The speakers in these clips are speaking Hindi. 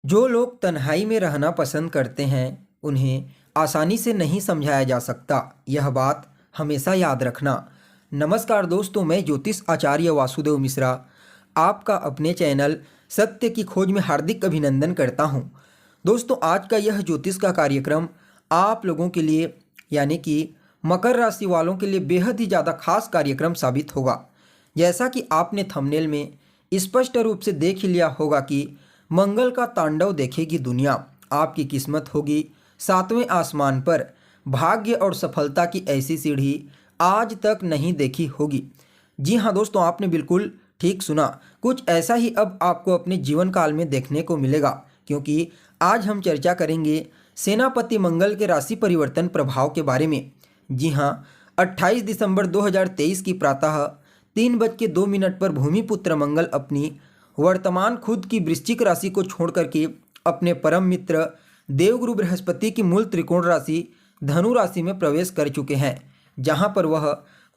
जो लोग तन्हाई में रहना पसंद करते हैं उन्हें आसानी से नहीं समझाया जा सकता। यह बात हमेशा याद रखना। नमस्कार दोस्तों, मैं ज्योतिष आचार्य वासुदेव मिश्रा आपका अपने चैनल सत्य की खोज में हार्दिक अभिनंदन करता हूं। दोस्तों, आज का यह ज्योतिष का कार्यक्रम आप लोगों के लिए यानी कि मकर राशि वालों के लिए बेहद ही ज़्यादा खास कार्यक्रम साबित होगा। जैसा कि आपने थंबनेल में स्पष्ट रूप से देख ही लिया होगा कि मंगल का तांडव देखेगी दुनिया। आपकी किस्मत होगी सातवें आसमान पर। भाग्य और सफलता की ऐसी सीढ़ी आज तक नहीं देखी होगी। जी हाँ दोस्तों, आपने बिल्कुल ठीक सुना। कुछ ऐसा ही अब आपको अपने जीवन काल में देखने को मिलेगा, क्योंकि आज हम चर्चा करेंगे सेनापति मंगल के राशि परिवर्तन प्रभाव के बारे में। जी हाँ, 28 दिसंबर 2023 की प्रातः 3:02 पर भूमिपुत्र मंगल अपनी वर्तमान खुद की वृश्चिक राशि को छोड़ करके अपने परम मित्र देवगुरु बृहस्पति की मूल त्रिकोण राशि धनु राशि में प्रवेश कर चुके हैं, जहां पर वह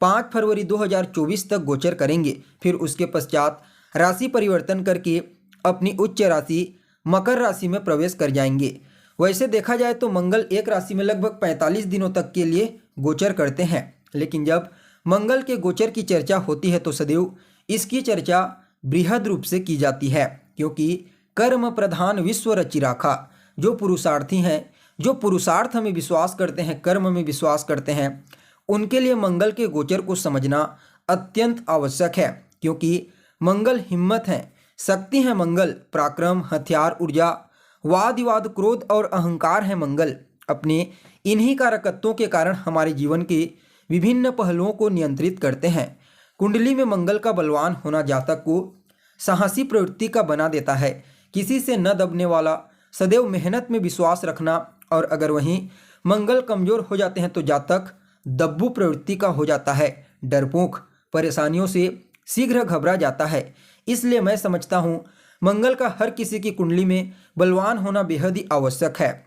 5 फरवरी 2024 तक गोचर करेंगे। फिर उसके पश्चात राशि परिवर्तन करके अपनी उच्च राशि मकर राशि में प्रवेश कर जाएंगे। वैसे देखा जाए तो मंगल एक राशि में लगभग 45 दिनों तक के लिए गोचर करते हैं, लेकिन जब मंगल के गोचर की चर्चा होती है तो सदैव इसकी चर्चा बृहद रूप से की जाती है, क्योंकि कर्म प्रधान विश्व रचि राखा। जो पुरुषार्थी हैं, जो पुरुषार्थ में विश्वास करते हैं, कर्म में विश्वास करते हैं, उनके लिए मंगल के गोचर को समझना अत्यंत आवश्यक है, क्योंकि मंगल हिम्मत है, शक्ति है मंगल, पराक्रम, हथियार, ऊर्जा, वाद विवाद, क्रोध और अहंकार है मंगल। अपने इन्हीं कारकत्वों के कारण हमारे जीवन के विभिन्न पहलुओं को नियंत्रित करते हैं। कुंडली में मंगल का बलवान होना जातक को साहसी प्रवृत्ति का बना देता है, किसी से न दबने वाला, सदैव मेहनत में विश्वास रखना। और अगर वहीं मंगल कमजोर हो जाते हैं तो जातक दब्बू प्रवृत्ति का हो जाता है, डरपोक, परेशानियों से शीघ्र घबरा जाता है। इसलिए मैं समझता हूँ मंगल का हर किसी की कुंडली में बलवान होना बेहद ही आवश्यक है।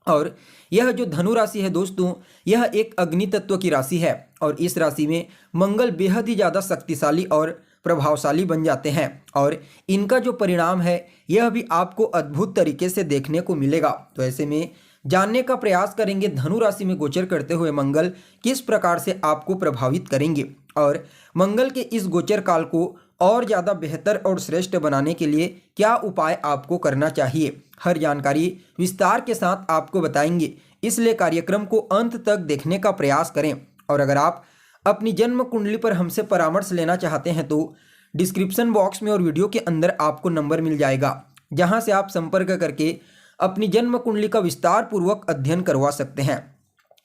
और यह जो धनु राशि है दोस्तों, यह एक अग्नि तत्व की राशि है, और इस राशि में मंगल बेहद ही ज़्यादा शक्तिशाली और प्रभावशाली बन जाते हैं, और इनका जो परिणाम है यह भी आपको अद्भुत तरीके से देखने को मिलेगा। तो ऐसे में जानने का प्रयास करेंगे धनु राशि में गोचर करते हुए मंगल किस प्रकार से आपको प्रभावित करेंगे, और मंगल के इस गोचर काल को और ज़्यादा बेहतर और श्रेष्ठ बनाने के लिए क्या उपाय आपको करना चाहिए। हर जानकारी विस्तार के साथ आपको बताएंगे, इसलिए कार्यक्रम को अंत तक देखने का प्रयास करें। और अगर आप अपनी जन्म कुंडली पर हमसे परामर्श लेना चाहते हैं तो डिस्क्रिप्शन बॉक्स में और वीडियो के अंदर आपको नंबर मिल जाएगा, जहां से आप संपर्क करके अपनी जन्म कुंडली का विस्तार पूर्वक अध्ययन करवा सकते हैं।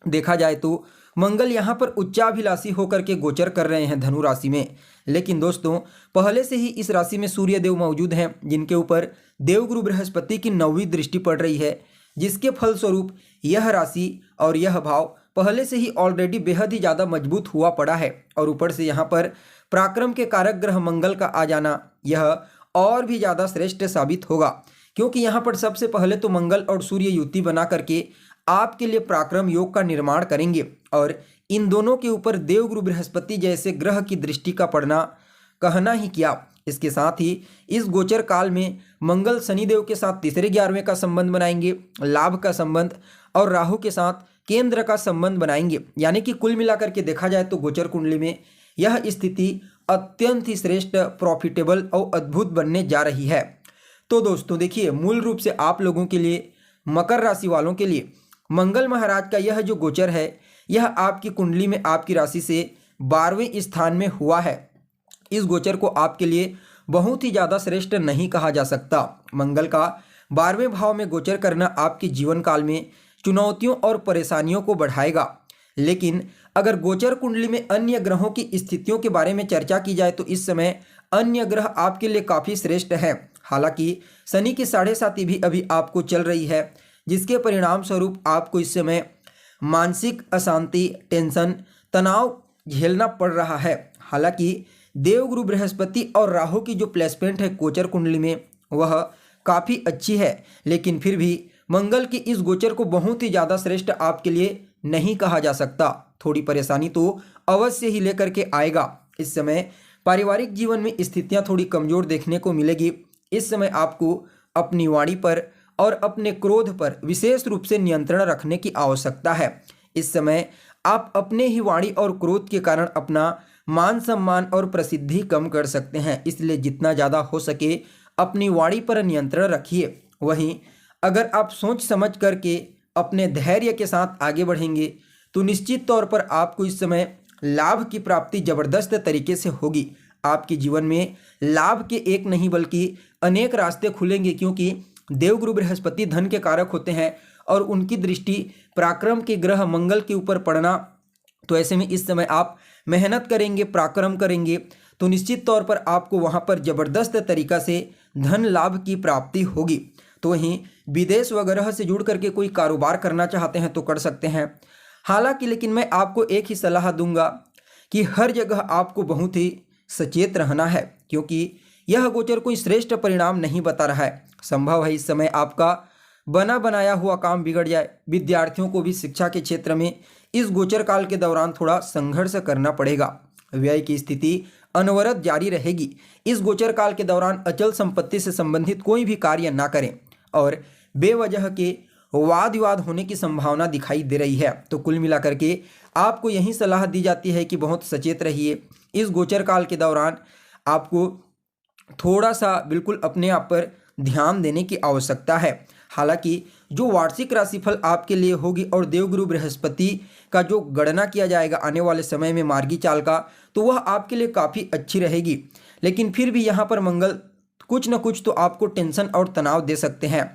देखा जाए तो मंगल यहाँ पर उच्चाभिलाषी होकर के गोचर कर रहे हैं धनु राशि में, लेकिन दोस्तों पहले से ही इस राशि में सूर्य देव मौजूद हैं, जिनके ऊपर देवगुरु बृहस्पति की 9वीं दृष्टि पड़ रही है, जिसके फलस्वरूप यह राशि और यह भाव पहले से ही ऑलरेडी बेहद ही ज़्यादा मजबूत हुआ पड़ा है। और ऊपर से यहाँ पर पराक्रम के कारक ग्रह मंगल का आ जाना यह और भी ज़्यादा श्रेष्ठ साबित होगा, क्योंकि यहाँ पर सबसे पहले तो मंगल और सूर्य युति बना करके आपके लिए पराक्रम योग का निर्माण करेंगे, और इन दोनों के ऊपर देवगुरु बृहस्पति जैसे ग्रह की दृष्टि का पड़ना कहना ही क्या। इसके साथ ही इस गोचर काल में मंगल शनिदेव के साथ तीसरे 11वें का संबंध बनाएंगे, लाभ का संबंध, और राहु के साथ केंद्र का संबंध बनाएंगे। यानी कि कुल मिलाकर के देखा जाए तो गोचर कुंडली में यह स्थिति अत्यंत ही श्रेष्ठ, प्रॉफिटेबल और अद्भुत बनने जा रही है। तो दोस्तों देखिए, मूल रूप से आप लोगों के लिए, मकर राशि वालों के लिए मंगल महाराज का यह जो गोचर है यह आपकी कुंडली में आपकी राशि से 12वें स्थान में हुआ है। इस गोचर को आपके लिए बहुत ही ज़्यादा श्रेष्ठ नहीं कहा जा सकता। मंगल का 12वें भाव में गोचर करना आपके जीवन काल में चुनौतियों और परेशानियों को बढ़ाएगा, लेकिन अगर गोचर कुंडली में अन्य ग्रहों की स्थितियों के बारे में चर्चा की जाए तो इस समय अन्य ग्रह आपके लिए काफ़ी श्रेष्ठ हैं। हालांकि शनि की 7.5 भी अभी आपको चल रही है, जिसके परिणाम स्वरूप आपको इस समय मानसिक अशांति, टेंशन, तनाव झेलना पड़ रहा है। हालांकि देवगुरु बृहस्पति और राहु की जो प्लेसमेंट है गोचर कुंडली में वह काफ़ी अच्छी है, लेकिन फिर भी मंगल की इस गोचर को बहुत ही ज़्यादा श्रेष्ठ आपके लिए नहीं कहा जा सकता। थोड़ी परेशानी तो अवश्य ही लेकर के आएगा। इस समय पारिवारिक जीवन में स्थितियां थोड़ी कमज़ोर देखने को मिलेगी। इस समय आपको अपनी वाणी पर और अपने क्रोध पर विशेष रूप से नियंत्रण रखने की आवश्यकता है। इस समय आप अपने ही वाणी और क्रोध के कारण अपना मान सम्मान और प्रसिद्धि कम कर सकते हैं, इसलिए जितना ज़्यादा हो सके अपनी वाणी पर नियंत्रण रखिए। वहीं अगर आप सोच समझ करके अपने धैर्य के साथ आगे बढ़ेंगे तो निश्चित तौर पर आपको इस समय लाभ की प्राप्ति जबरदस्त तरीके से होगी। आपके जीवन में लाभ के एक नहीं बल्कि अनेक रास्ते खुलेंगे, क्योंकि देवगुरु बृहस्पति धन के कारक होते हैं और उनकी दृष्टि पराक्रम के ग्रह मंगल के ऊपर पड़ना, तो ऐसे में इस समय आप मेहनत करेंगे, पराक्रम करेंगे तो निश्चित तौर पर आपको वहाँ पर जबरदस्त तरीका से धन लाभ की प्राप्ति होगी। तो वहीं विदेश वगैरह से जुड़ करके कोई कारोबार करना चाहते हैं तो कर सकते हैं। हालांकि लेकिन मैं आपको एक ही सलाह दूंगा कि हर जगह आपको बहुत ही सचेत रहना है, क्योंकि यह गोचर कोई श्रेष्ठ परिणाम नहीं बता रहा है। संभव है इस समय आपका बना बनाया हुआ काम बिगड़ जाए। विद्यार्थियों को भी शिक्षा के क्षेत्र में इस गोचर काल के दौरान थोड़ा संघर्ष करना पड़ेगा। व्यय की स्थिति अनवरत जारी रहेगी। इस गोचर काल के दौरान अचल संपत्ति से संबंधित कोई भी कार्य ना करें और बेवजह के वाद विवाद होने की संभावना दिखाई दे रही है। तो कुल मिलाकर के आपको यही सलाह दी जाती है कि बहुत सचेत रहिए। इस गोचर काल के दौरान आपको थोड़ा सा बिल्कुल अपने आप पर ध्यान देने की आवश्यकता है। हालांकि जो वार्षिक राशिफल आपके लिए होगी और देवगुरु बृहस्पति का जो गणना किया जाएगा आने वाले समय में मार्गी चाल का, तो वह आपके लिए काफ़ी अच्छी रहेगी। लेकिन फिर भी यहाँ पर मंगल कुछ न कुछ तो आपको टेंशन और तनाव दे सकते हैं।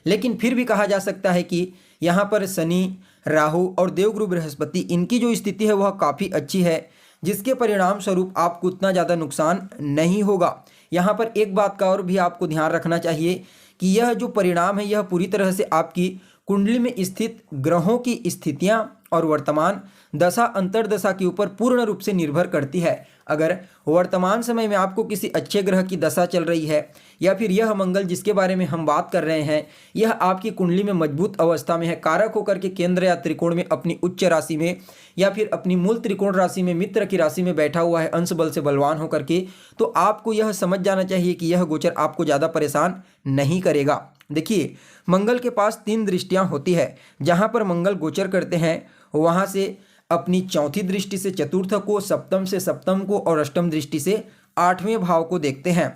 लेकिन फिर भी कहा जा सकता है कि यहाँ पर शनि, राहु और देवगुरु बृहस्पति इनकी जो स्थिति है वह काफ़ी अच्छी है, जिसके परिणाम स्वरूप आपको उतना ज़्यादा नुकसान नहीं होगा। यहाँ पर एक बात का और भी आपको ध्यान रखना चाहिए कि यह जो परिणाम है यह पूरी तरह से आपकी कुंडली में स्थित ग्रहों की स्थितियाँ और वर्तमान दशा अंतर्दशा के ऊपर पूर्ण रूप से निर्भर करती है। अगर वर्तमान समय में आपको किसी अच्छे ग्रह की दशा चल रही है या फिर यह मंगल जिसके बारे में हम बात कर रहे हैं यह आपकी कुंडली में मजबूत अवस्था में है, कारक होकर के केंद्र या त्रिकोण में अपनी उच्च राशि में या फिर अपनी मूल त्रिकोण राशि में मित्र की राशि में बैठा हुआ है अंश बल से बलवान होकर के, तो आपको यह समझ जाना चाहिए कि यह गोचर आपको ज़्यादा परेशान नहीं करेगा। देखिए, मंगल के पास 3 दृष्टियाँ होती है। जहाँ पर मंगल गोचर करते हैं वहाँ से अपनी चौथी दृष्टि से चतुर्थ को, सप्तम से सप्तम को और अष्टम दृष्टि से 8वें भाव को देखते हैं।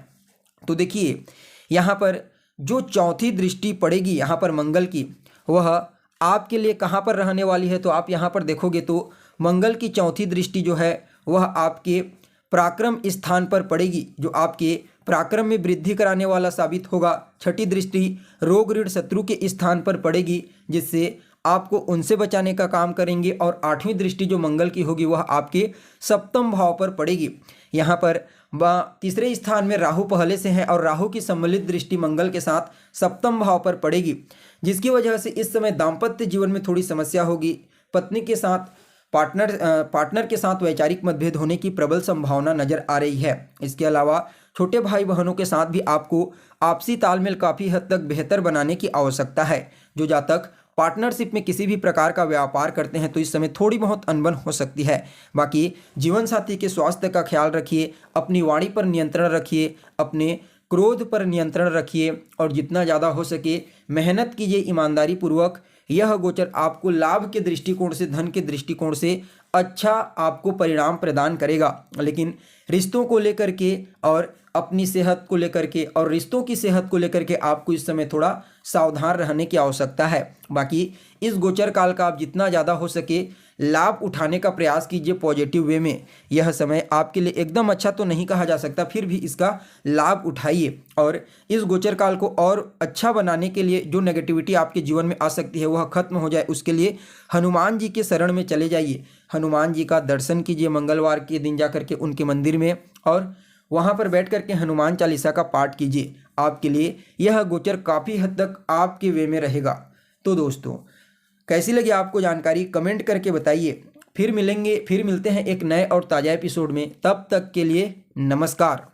तो देखिए यहाँ पर जो चौथी दृष्टि पड़ेगी यहाँ पर मंगल की, वह आपके लिए कहाँ पर रहने वाली है, तो आप यहाँ पर देखोगे तो मंगल की चौथी दृष्टि जो है वह आपके पराक्रम स्थान पर पड़ेगी, जो आपके पराक्रम में वृद्धि कराने वाला साबित होगा। छठी दृष्टि रोग ऋण शत्रु के स्थान पर पड़ेगी, जिससे आपको उनसे बचाने का काम करेंगे। और 8वीं दृष्टि जो मंगल की होगी वह आपके सप्तम भाव पर पड़ेगी। यहाँ पर तीसरे स्थान में राहु पहले से है और राहु की सम्मिलित दृष्टि मंगल के साथ सप्तम भाव पर पड़ेगी, जिसकी वजह से इस समय दाम्पत्य जीवन में थोड़ी समस्या होगी। पत्नी के साथ पार्टनर के साथ वैचारिक मतभेद होने की प्रबल संभावना नजर आ रही है। इसके अलावा छोटे भाई बहनों के साथ भी आपको आपसी तालमेल काफ़ी हद तक बेहतर बनाने की आवश्यकता है। जो जातक पार्टनरशिप में किसी भी प्रकार का व्यापार करते हैं तो इस समय थोड़ी बहुत अनबन हो सकती है। बाकी जीवन साथी के स्वास्थ्य का ख्याल रखिए, अपनी वाणी पर नियंत्रण रखिए, अपने क्रोध पर नियंत्रण रखिए और जितना ज़्यादा हो सके मेहनत कीजिए ईमानदारी पूर्वक। यह गोचर आपको लाभ के दृष्टिकोण से, धन के दृष्टिकोण से अच्छा आपको परिणाम प्रदान करेगा। लेकिन रिश्तों को लेकर के और अपनी सेहत को लेकर के और रिश्तों की सेहत को लेकर के आपको इस समय थोड़ा सावधान रहने की आवश्यकता है। बाकी इस गोचर काल का आप जितना ज़्यादा हो सके लाभ उठाने का प्रयास कीजिए पॉजिटिव वे में। यह समय आपके लिए एकदम अच्छा तो नहीं कहा जा सकता, फिर भी इसका लाभ उठाइए और इस गोचर काल को और अच्छा बनाने के लिए जो नेगेटिविटी आपके जीवन में आ सकती है वह खत्म हो जाए, उसके लिए हनुमान जी के शरण में चले जाइए। हनुमान जी का दर्शन कीजिए मंगलवार के दिन जा करके उनके मंदिर में और वहाँ पर बैठ करके हनुमान चालीसा का पाठ कीजिए। आपके लिए यह गोचर काफ़ी हद तक आपके वे में रहेगा। तो दोस्तों, कैसी लगी आपको जानकारी कमेंट करके बताइए। फिर मिलते हैं एक नए और ताज़ा एपिसोड में। तब तक के लिए नमस्कार।